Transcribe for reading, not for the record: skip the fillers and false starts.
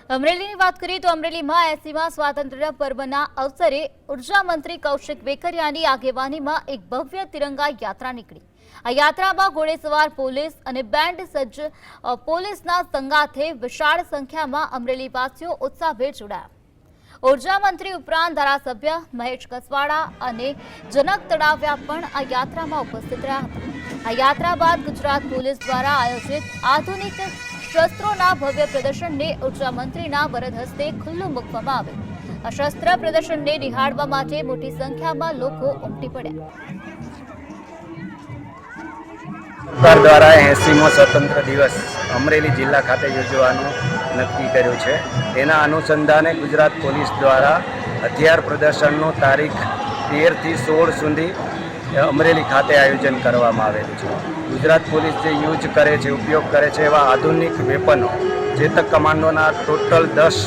અમરેલીની વાત કરીએ તો અમરેલીમાં 80મા સ્વાતંત્ર્ય પર્વના અવસરે ઉર્જા મંત્રી કૌશિક વેકરિયાની આગેવાનીમાં એક ભવ્ય તિરંગા યાત્રા નીકળી। આ યાત્રામાં ઘોડેસવાર પોલીસ અને બેન્ડ સજ્જ પોલીસના સંગાથે વિશાળ સંખ્યામાં અમરેલીવાસીઓ ઉત્સાહભેર જોડાયા। ઉર્જા મંત્રી ઉપરાંત ધારાસભ્ય મહેશ કસવાડા અને જનક તળાવિયા પણ આ યાત્રામાં ઉપસ્થિત રહ્યા હતા। આ યાત્રા બાદ ગુજરાત પોલીસ દ્વારા આયોજિત આધુનિક શસ્ત્રોના ભવ્ય પ્રદર્શનને ઉર્જા મંત્રીના વરદ હસ્તે ખુલ્લું મૂકવામાં આવ્યું। આ શસ્ત્ર પ્રદર્શનને નિહાળવા માટે મોટી સંખ્યામાં લોકો ઉમટી પડ્યા। સરકાર દ્વારા 80મો સ્વતંત્ર દિવસ અમરેલી જિલ્લા ખાતે યોજવાનું નક્કી કર્યું છે। એના અનુસંધાને ગુજરાત પોલીસ દ્વારા હથિયાર પ્રદર્શનનું તારીખ 13 થી 16 સુધી અમરેલી ખાતે આયોજન કરવામાં આવેલું છે। ગુજરાત પોલીસ જે યુઝ કરે છે, ઉપયોગ કરે છે એવા આધુનિક વેપનો ચેતક કમાન્ડોના ટોટલ 10